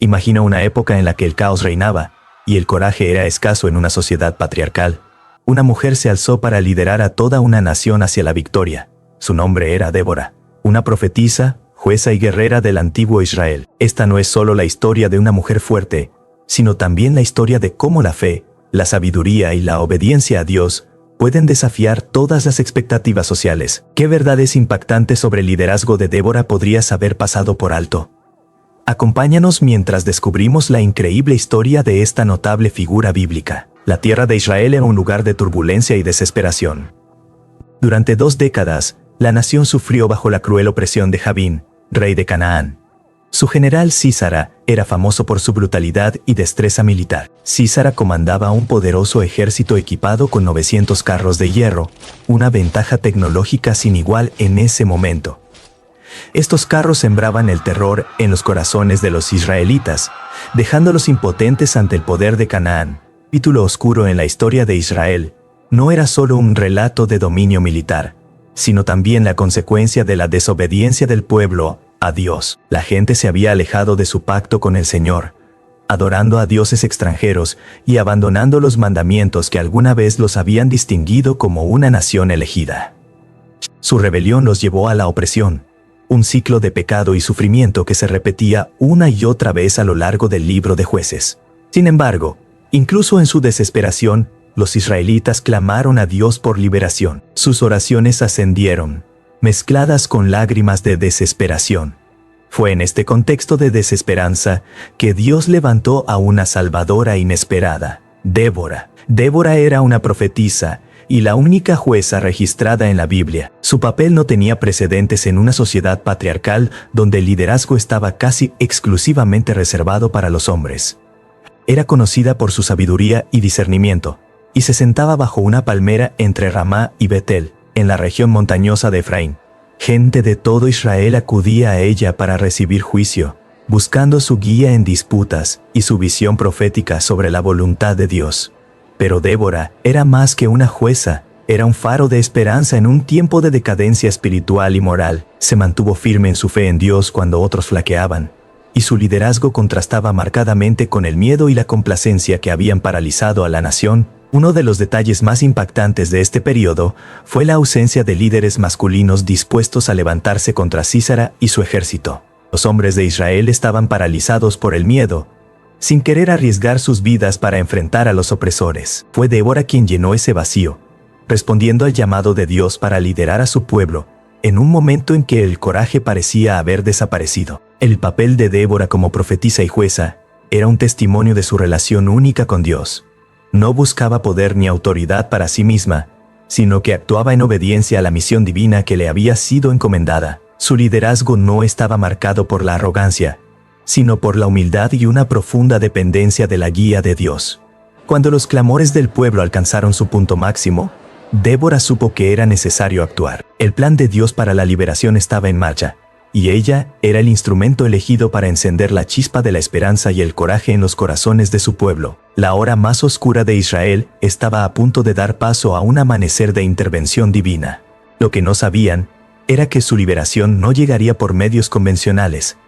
Imagina una época en la que el caos reinaba y el coraje era escaso en una sociedad patriarcal. Una mujer se alzó para liderar a toda una nación hacia la victoria. Su nombre era Débora, una profetisa, jueza y guerrera del antiguo Israel. Esta no es solo la historia de una mujer fuerte, sino también la historia de cómo la fe, la sabiduría y la obediencia a Dios pueden desafiar todas las expectativas sociales. ¿Qué verdades impactantes sobre el liderazgo de Débora podrías haber pasado por alto? Acompáñanos mientras descubrimos la increíble historia de esta notable figura bíblica. La tierra de Israel era un lugar de turbulencia y desesperación. Durante 2 décadas, la nación sufrió bajo la cruel opresión de Jabín, rey de Canaán. Su general Sísara era famoso por su brutalidad y destreza militar. Sísara comandaba un poderoso ejército equipado con 900 carros de hierro, una ventaja tecnológica sin igual en ese momento. Estos carros sembraban el terror en los corazones de los israelitas, dejándolos impotentes ante el poder de Canaán. Capítulo oscuro en la historia de Israel no era solo un relato de dominio militar, sino también la consecuencia de la desobediencia del pueblo a Dios. La gente se había alejado de su pacto con el Señor, adorando a dioses extranjeros y abandonando los mandamientos que alguna vez los habían distinguido como una nación elegida. Su rebelión los llevó a la opresión, un ciclo de pecado y sufrimiento que se repetía una y otra vez a lo largo del libro de Jueces. Sin embargo, incluso en su desesperación, los israelitas clamaron a Dios por liberación. Sus oraciones ascendieron, mezcladas con lágrimas de desesperación. Fue en este contexto de desesperanza que Dios levantó a una salvadora inesperada, Débora. Débora era una profetisa y la única jueza registrada en la Biblia. Su papel no tenía precedentes en una sociedad patriarcal donde el liderazgo estaba casi exclusivamente reservado para los hombres. Era conocida por su sabiduría y discernimiento, y se sentaba bajo una palmera entre Ramá y Betel, en la región montañosa de Efraín. Gente de todo Israel acudía a ella para recibir juicio, buscando su guía en disputas y su visión profética sobre la voluntad de Dios. Pero Débora era más que una jueza, era un faro de esperanza en un tiempo de decadencia espiritual y moral. Se mantuvo firme en su fe en Dios cuando otros flaqueaban, y su liderazgo contrastaba marcadamente con el miedo y la complacencia que habían paralizado a la nación. Uno de los detalles más impactantes de este periodo fue la ausencia de líderes masculinos dispuestos a levantarse contra Sísara y su ejército. Los hombres de Israel estaban paralizados por el miedo, sin querer arriesgar sus vidas para enfrentar a los opresores. Fue Débora quien llenó ese vacío, respondiendo al llamado de Dios para liderar a su pueblo, en un momento en que el coraje parecía haber desaparecido. El papel de Débora como profetisa y jueza era un testimonio de su relación única con Dios. No buscaba poder ni autoridad para sí misma, sino que actuaba en obediencia a la misión divina que le había sido encomendada. Su liderazgo no estaba marcado por la arrogancia, sino por la humildad y una profunda dependencia de la guía de Dios. Cuando los clamores del pueblo alcanzaron su punto máximo, Débora supo que era necesario actuar. El plan de Dios para la liberación estaba en marcha, y ella era el instrumento elegido para encender la chispa de la esperanza y el coraje en los corazones de su pueblo. La hora más oscura de Israel estaba a punto de dar paso a un amanecer de intervención divina. Lo que no sabían era que su liberación no llegaría por medios convencionales,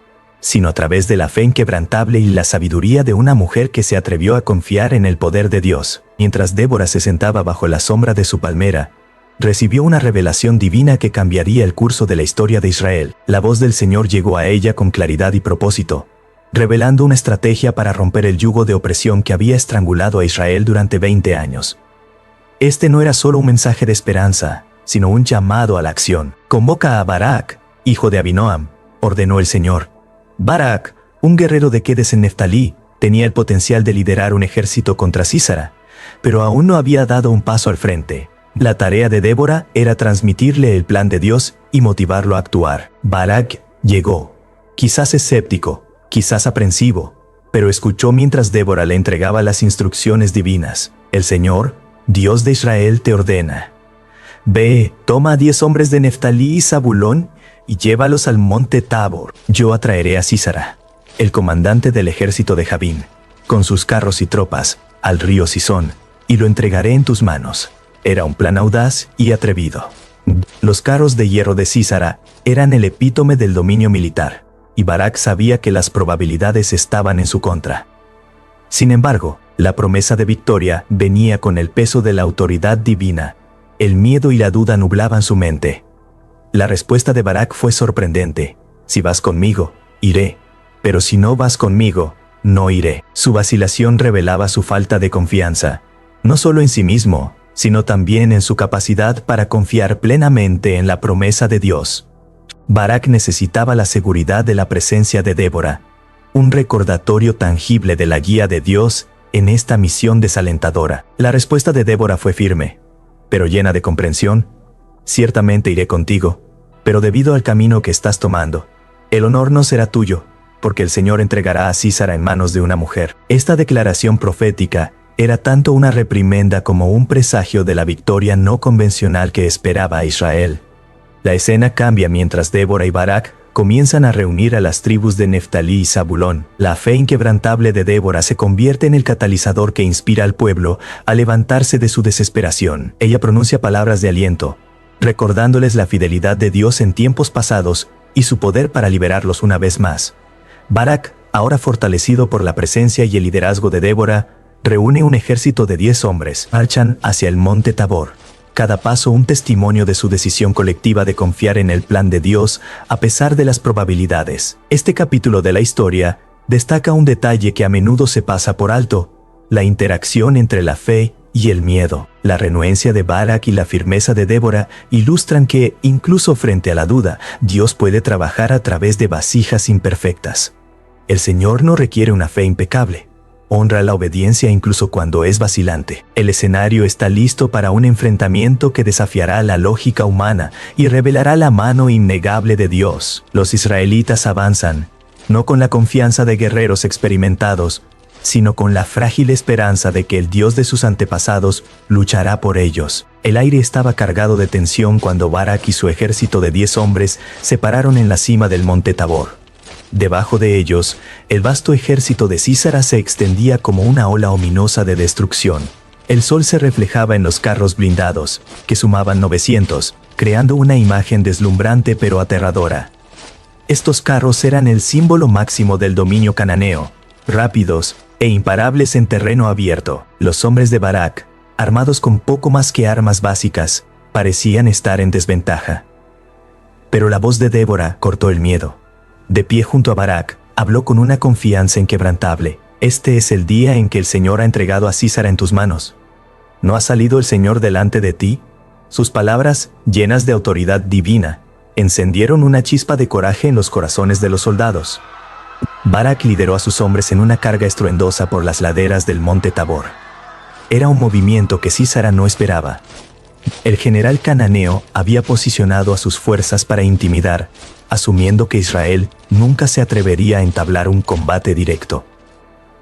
sino a través de la fe inquebrantable y la sabiduría de una mujer que se atrevió a confiar en el poder de Dios. Mientras Débora se sentaba bajo la sombra de su palmera, recibió una revelación divina que cambiaría el curso de la historia de Israel. La voz del Señor llegó a ella con claridad y propósito, revelando una estrategia para romper el yugo de opresión que había estrangulado a Israel durante 20 años. Este no era solo un mensaje de esperanza, sino un llamado a la acción. Convoca a Barak, hijo de Abinoam, ordenó el Señor. Barak, un guerrero de Kedes en Neftalí, tenía el potencial de liderar un ejército contra Sísara, pero aún no había dado un paso al frente. La tarea de Débora era transmitirle el plan de Dios y motivarlo a actuar. Barak llegó, quizás escéptico, quizás aprensivo, pero escuchó mientras Débora le entregaba las instrucciones divinas. El Señor, Dios de Israel, te ordena: ve, toma a 10 hombres de Neftalí y Zabulón y llévalos al monte Tabor. Yo atraeré a Sísara, el comandante del ejército de Jabín, con sus carros y tropas, al río Sison, y lo entregaré en tus manos. Era un plan audaz y atrevido. Los carros de hierro de Sísara eran el epítome del dominio militar. y Barak sabía que las probabilidades estaban en su contra. Sin embargo, la promesa de victoria venía con el peso de la autoridad divina. El miedo y la duda nublaban su mente. La respuesta de Barak fue sorprendente. Si vas conmigo, iré. Pero si no vas conmigo, no iré. Su vacilación revelaba su falta de confianza, no solo en sí mismo, sino también en su capacidad para confiar plenamente en la promesa de Dios. Barak necesitaba la seguridad de la presencia de Débora, un recordatorio tangible de la guía de Dios en esta misión desalentadora. La respuesta de Débora fue firme, pero llena de comprensión. Ciertamente iré contigo, pero debido al camino que estás tomando, el honor no será tuyo, porque el Señor entregará a Sísara en manos de una mujer. Esta declaración profética era tanto una reprimenda como un presagio de la victoria no convencional que esperaba a Israel. La escena cambia mientras Débora y Barak comienzan a reunir a las tribus de Neftalí y Zabulón. La fe inquebrantable de Débora se convierte en el catalizador que inspira al pueblo a levantarse de su desesperación. Ella pronuncia palabras de aliento, recordándoles la fidelidad de Dios en tiempos pasados y su poder para liberarlos una vez más. Barak, ahora fortalecido por la presencia y el liderazgo de Débora, reúne un ejército de 10 hombres. Marchan hacia el monte Tabor. Cada paso un testimonio de su decisión colectiva de confiar en el plan de Dios a pesar de las probabilidades. Este capítulo de la historia destaca un detalle que a menudo se pasa por alto: la interacción entre la fe y el miedo. La renuencia de Barak y la firmeza de Débora ilustran que, incluso frente a la duda, Dios puede trabajar a través de vasijas imperfectas. El Señor no requiere una fe impecable. Honra la obediencia incluso cuando es vacilante. El escenario está listo para un enfrentamiento que desafiará la lógica humana y revelará la mano innegable de Dios. Los israelitas avanzan, no con la confianza de guerreros experimentados, sino con la frágil esperanza de que el Dios de sus antepasados luchará por ellos. El aire estaba cargado de tensión cuando Barak y su ejército de 10 hombres se pararon en la cima del monte Tabor. Debajo de ellos, el vasto ejército de Sísara se extendía como una ola ominosa de destrucción. El sol se reflejaba en los carros blindados, que sumaban 900, creando una imagen deslumbrante pero aterradora. Estos carros eran el símbolo máximo del dominio cananeo, rápidos e imparables en terreno abierto. Los hombres de Barak, armados con poco más que armas básicas, parecían estar en desventaja. Pero la voz de Débora cortó el miedo. De pie junto a Barak, habló con una confianza inquebrantable. Este es el día en que el Señor ha entregado a Sísara en tus manos. ¿No ha salido el Señor delante de ti? Sus palabras, llenas de autoridad divina, encendieron una chispa de coraje en los corazones de los soldados. Barak lideró a sus hombres en una carga estruendosa por las laderas del monte Tabor. Era un movimiento que Sísara no esperaba. El general cananeo había posicionado a sus fuerzas para intimidar, asumiendo que Israel nunca se atrevería a entablar un combate directo.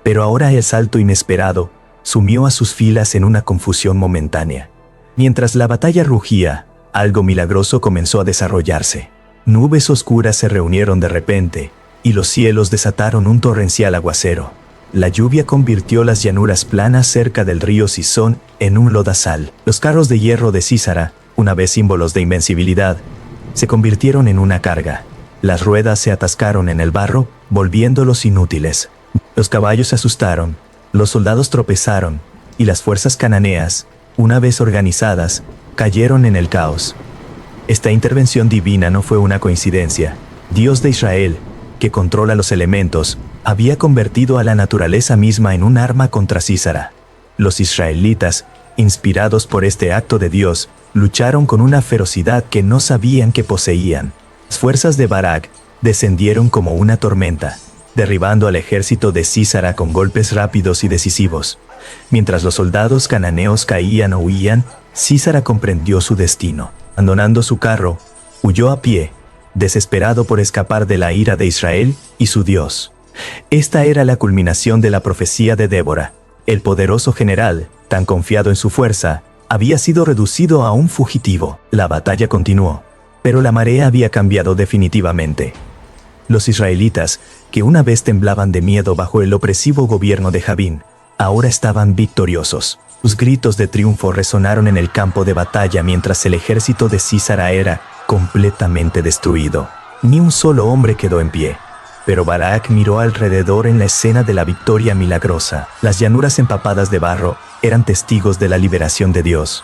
Pero ahora el salto inesperado sumió a sus filas en una confusión momentánea. Mientras la batalla rugía, algo milagroso comenzó a desarrollarse. Nubes oscuras se reunieron de repente, y los cielos desataron un torrencial aguacero. La lluvia convirtió las llanuras planas cerca del río Sison en un lodazal. Los carros de hierro de Sísara, una vez símbolos de invencibilidad, se convirtieron en una carga. Las ruedas se atascaron en el barro, volviéndolos inútiles. Los caballos se asustaron, los soldados tropezaron, y las fuerzas cananeas, una vez organizadas, cayeron en el caos. Esta intervención divina no fue una coincidencia. Dios de Israel, que controla los elementos, había convertido a la naturaleza misma en un arma contra Sísara. Los israelitas, inspirados por este acto de Dios, lucharon con una ferocidad que no sabían que poseían. Las fuerzas de Barak descendieron como una tormenta, derribando al ejército de Sísara con golpes rápidos y decisivos. Mientras los soldados cananeos caían o huían, Sísara comprendió su destino. Abandonando su carro, huyó a pie, desesperado por escapar de la ira de Israel y su Dios. Esta era la culminación de la profecía de Débora. El poderoso general, tan confiado en su fuerza, había sido reducido a un fugitivo. La batalla continuó, pero la marea había cambiado definitivamente. Los israelitas, que una vez temblaban de miedo bajo el opresivo gobierno de Jabín, ahora estaban victoriosos. Sus gritos de triunfo resonaron en el campo de batalla mientras el ejército de Sísara era completamente destruido. Ni un solo hombre quedó en pie. Pero Barak miró alrededor en la escena de la victoria milagrosa. Las llanuras empapadas de barro eran testigos de la liberación de Dios.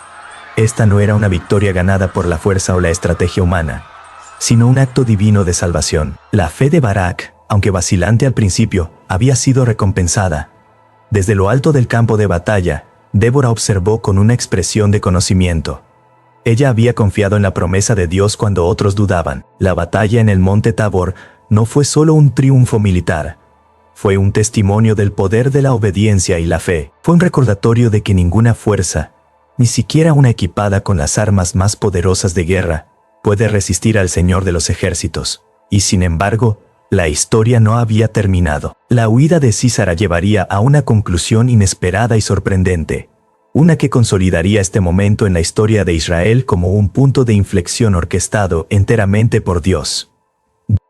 Esta no era una victoria ganada por la fuerza o la estrategia humana, sino un acto divino de salvación. La fe de Barak, aunque vacilante al principio, había sido recompensada. Desde lo alto del campo de batalla, Débora observó con una expresión de conocimiento. Ella había confiado en la promesa de Dios cuando otros dudaban. La batalla en el monte Tabor no fue solo un triunfo militar. Fue un testimonio del poder de la obediencia y la fe. Fue un recordatorio de que ninguna fuerza, ni siquiera una equipada con las armas más poderosas de guerra, puede resistir al Señor de los ejércitos. Y sin embargo, la historia no había terminado. La huida de Sísara llevaría a una conclusión inesperada y sorprendente, una que consolidaría este momento en la historia de Israel como un punto de inflexión orquestado enteramente por Dios.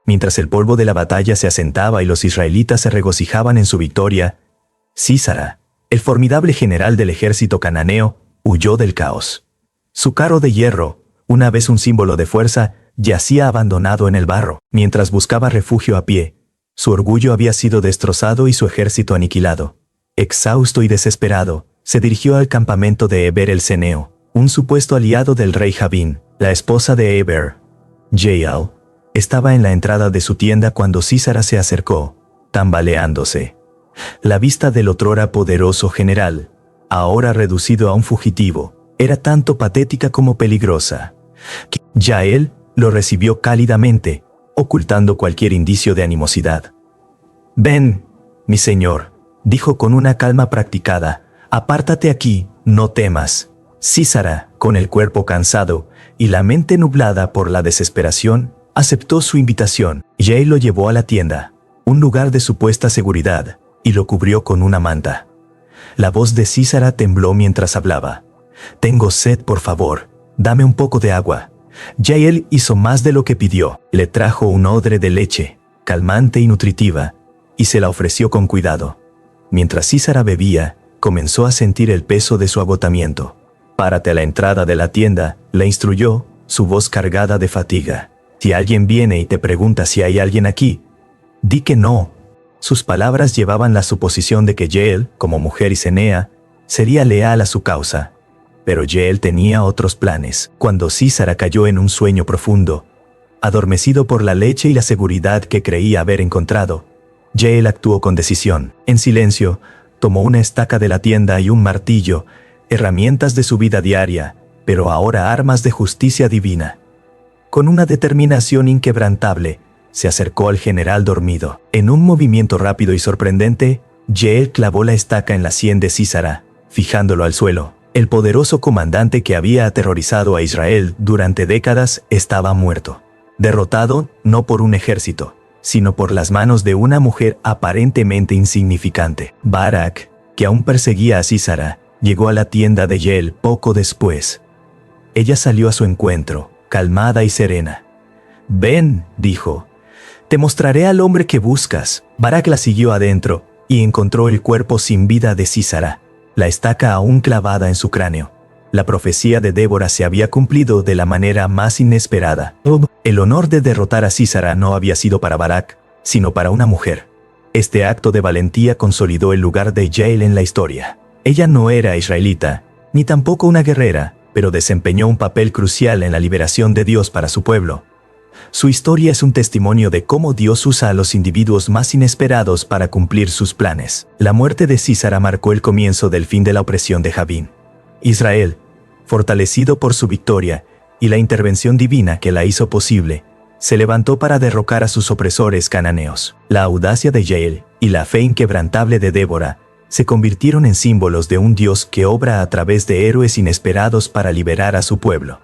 Mientras el polvo de la batalla se asentaba y los israelitas se regocijaban en su victoria, Sísara, el formidable general del ejército cananeo, huyó del caos. Su carro de hierro, una vez un símbolo de fuerza, yacía abandonado en el barro. Mientras buscaba refugio a pie, su orgullo había sido destrozado y su ejército aniquilado. Exhausto y desesperado, se dirigió al campamento de Heber el Ceneo, un supuesto aliado del rey Jabín. La esposa de Heber, Jael, estaba en la entrada de su tienda cuando Sísara se acercó, tambaleándose. La vista del otrora poderoso general, ahora reducido a un fugitivo, era tanto patética como peligrosa. Jael lo recibió cálidamente, ocultando cualquier indicio de animosidad. «Ven, mi señor», dijo con una calma practicada, «apártate aquí, no temas». Sísara, con el cuerpo cansado y la mente nublada por la desesperación, aceptó su invitación. Jael lo llevó a la tienda, un lugar de supuesta seguridad, y lo cubrió con una manta. La voz de Sísara tembló mientras hablaba. «Tengo sed, por favor, dame un poco de agua». Jael hizo más de lo que pidió. Le trajo un odre de leche, calmante y nutritiva, y se la ofreció con cuidado. Mientras Sísara bebía, comenzó a sentir el peso de su agotamiento. «Párate a la entrada de la tienda», le instruyó, su voz cargada de fatiga. «Si alguien viene y te pregunta si hay alguien aquí, di que no». Sus palabras llevaban la suposición de que Jael, como mujer y Cenea, sería leal a su causa. Pero Jael tenía otros planes. Cuando Sísara cayó en un sueño profundo, adormecido por la leche y la seguridad que creía haber encontrado, Jael actuó con decisión. En silencio, tomó una estaca de la tienda y un martillo, herramientas de su vida diaria, pero ahora armas de justicia divina. Con una determinación inquebrantable, se acercó al general dormido. En un movimiento rápido y sorprendente, Jael clavó la estaca en la sien de Sísara, fijándolo al suelo. El poderoso comandante que había aterrorizado a Israel durante décadas estaba muerto. Derrotado no por un ejército, sino por las manos de una mujer aparentemente insignificante. Barak, que aún perseguía a Sísara, llegó a la tienda de Jael poco después. Ella salió a su encuentro, calmada y serena. «Ven», dijo, «te mostraré al hombre que buscas». Barak la siguió adentro y encontró el cuerpo sin vida de Sísara, la estaca aún clavada en su cráneo. La profecía de Débora se había cumplido de la manera más inesperada. El honor de derrotar a Sísara no había sido para Barak, sino para una mujer. Este acto de valentía consolidó el lugar de Jael en la historia. Ella no era israelita, ni tampoco una guerrera, pero desempeñó un papel crucial en la liberación de Dios para su pueblo. Su historia es un testimonio de cómo Dios usa a los individuos más inesperados para cumplir sus planes. La muerte de Sísara marcó el comienzo del fin de la opresión de Jabín. Israel, fortalecido por su victoria y la intervención divina que la hizo posible, se levantó para derrocar a sus opresores cananeos. La audacia de Jael y la fe inquebrantable de Débora se convirtieron en símbolos de un Dios que obra a través de héroes inesperados para liberar a su pueblo.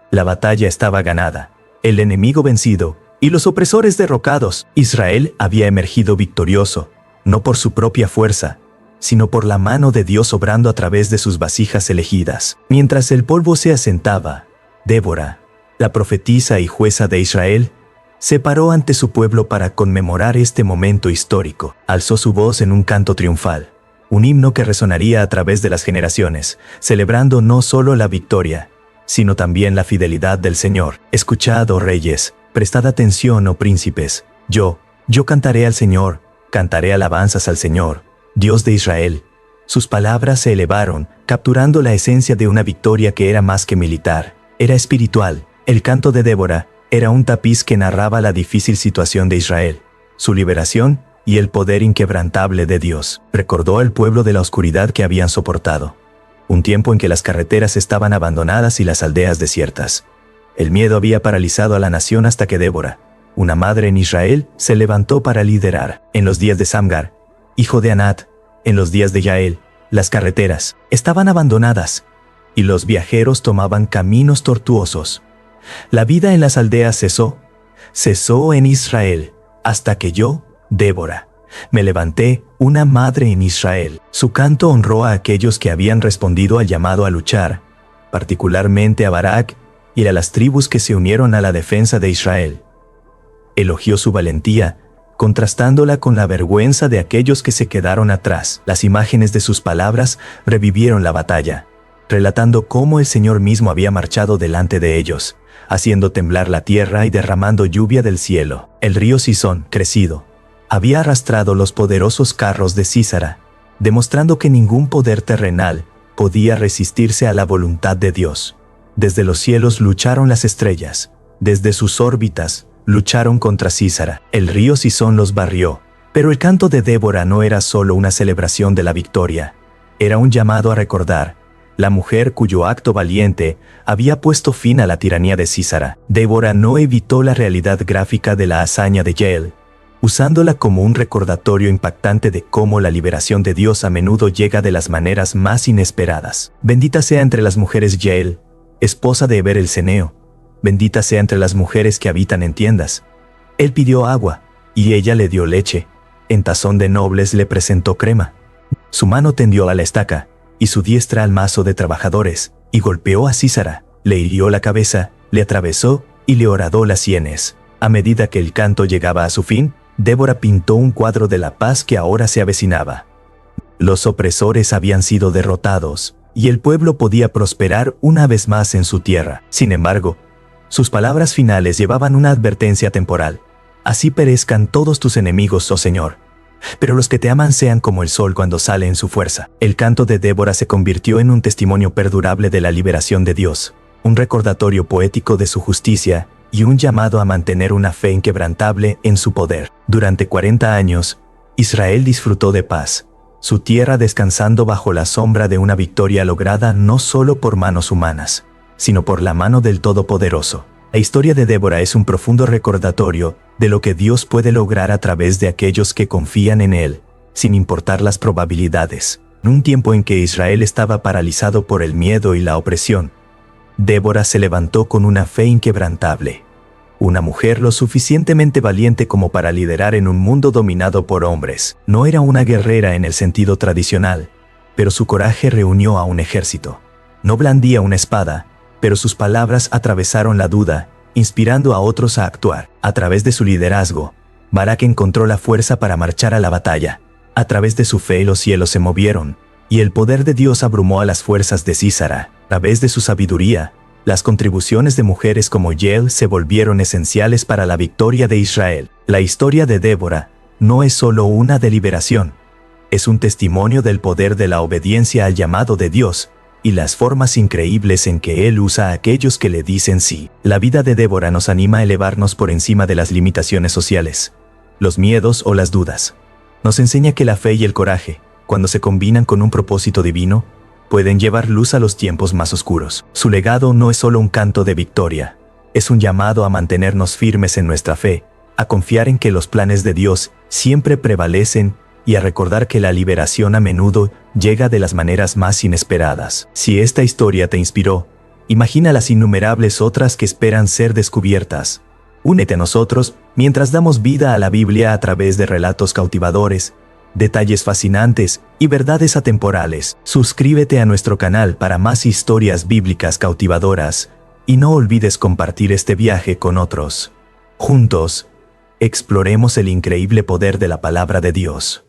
La batalla estaba ganada, el enemigo vencido y los opresores derrocados. Israel había emergido victorioso, no por su propia fuerza, sino por la mano de Dios obrando a través de sus vasijas elegidas. Mientras el polvo se asentaba, Débora, la profetisa y jueza de Israel, se paró ante su pueblo para conmemorar este momento histórico. Alzó su voz en un canto triunfal, un himno que resonaría a través de las generaciones, celebrando no solo la victoria, sino también la fidelidad del Señor. «Escuchad, oh reyes, prestad atención, oh príncipes. Yo, Yo cantaré al Señor, cantaré alabanzas al Señor, Dios de Israel. Sus palabras se elevaron, capturando la esencia de una victoria que era más que militar, era espiritual. El canto de Débora era un tapiz que narraba la difícil situación de Israel, su liberación y el poder inquebrantable de Dios. Recordó al pueblo de la oscuridad que habían soportado, un tiempo en que las carreteras estaban abandonadas y las aldeas desiertas. El miedo había paralizado a la nación hasta que Débora, una madre en Israel, se levantó para liderar. En los días de Samgar, hijo de Anat, en los días de Yael, las carreteras estaban abandonadas y los viajeros tomaban caminos tortuosos. La vida en las aldeas cesó en Israel, hasta que yo, Débora, me levanté, una madre en Israel. Su canto honró a aquellos que habían respondido al llamado a luchar, particularmente a Barak y a las tribus que se unieron a la defensa de Israel. Elogió su valentía, contrastándola con la vergüenza de aquellos que se quedaron atrás. Las imágenes de sus palabras revivieron la batalla, relatando cómo el Señor mismo había marchado delante de ellos, haciendo temblar la tierra y derramando lluvia del cielo. El río Sison, crecido, había arrastrado los poderosos carros de Sísara, demostrando que ningún poder terrenal podía resistirse a la voluntad de Dios. Desde los cielos lucharon las estrellas, desde sus órbitas lucharon contra Sísara. El río Sison los barrió, pero el canto de Débora no era solo una celebración de la victoria, era un llamado a recordar la mujer cuyo acto valiente había puesto fin a la tiranía de Sísara. Débora no evitó la realidad gráfica de la hazaña de Yael, usándola como un recordatorio impactante de cómo la liberación de Dios a menudo llega de las maneras más inesperadas. Bendita sea entre las mujeres Yael, esposa de Heber el Ceneo. Bendita sea entre las mujeres que habitan en tiendas. Él pidió agua, y ella le dio leche. En tazón de nobles le presentó crema. Su mano tendió a la estaca, y su diestra al mazo de trabajadores, y golpeó a Sísara, le hirió la cabeza, le atravesó, y le horadó las sienes. A medida que el canto llegaba a su fin, Débora pintó un cuadro de la paz que ahora se avecinaba. Los opresores habían sido derrotados, y el pueblo podía prosperar una vez más en su tierra. Sin embargo, sus palabras finales llevaban una advertencia temporal. Así perezcan todos tus enemigos, oh Señor. Pero los que te aman sean como el sol cuando sale en su fuerza. El canto de Débora se convirtió en un testimonio perdurable de la liberación de Dios, un recordatorio poético de su justicia y un llamado a mantener una fe inquebrantable en su poder. Durante 40 años, Israel disfrutó de paz, su tierra descansando bajo la sombra de una victoria lograda no solo por manos humanas, sino por la mano del Todopoderoso. La historia de Débora es un profundo recordatorio de lo que Dios puede lograr a través de aquellos que confían en Él, sin importar las probabilidades. En un tiempo en que Israel estaba paralizado por el miedo y la opresión, Débora se levantó con una fe inquebrantable. Una mujer lo suficientemente valiente como para liderar en un mundo dominado por hombres. No era una guerrera en el sentido tradicional, pero su coraje reunió a un ejército. No blandía una espada, pero sus palabras atravesaron la duda, inspirando a otros a actuar. A través de su liderazgo, Barak encontró la fuerza para marchar a la batalla. A través de su fe los cielos se movieron, y el poder de Dios abrumó a las fuerzas de Sísara. A través de su sabiduría, las contribuciones de mujeres como Yael se volvieron esenciales para la victoria de Israel. La historia de Débora no es solo una de liberación, es un testimonio del poder de la obediencia al llamado de Dios y las formas increíbles en que Él usa a aquellos que le dicen sí. La vida de Débora nos anima a elevarnos por encima de las limitaciones sociales, los miedos o las dudas. Nos enseña que la fe y el coraje, cuando se combinan con un propósito divino, pueden llevar luz a los tiempos más oscuros. Su legado no es solo un canto de victoria, es un llamado a mantenernos firmes en nuestra fe, a confiar en que los planes de Dios siempre prevalecen y a recordar que la liberación a menudo llega de las maneras más inesperadas. Si esta historia te inspiró, imagina las innumerables otras que esperan ser descubiertas. Únete a nosotros mientras damos vida a la Biblia a través de relatos cautivadores, detalles fascinantes y verdades atemporales. Suscríbete a nuestro canal para más historias bíblicas cautivadoras y no olvides compartir este viaje con otros. Juntos, exploremos el increíble poder de la palabra de Dios.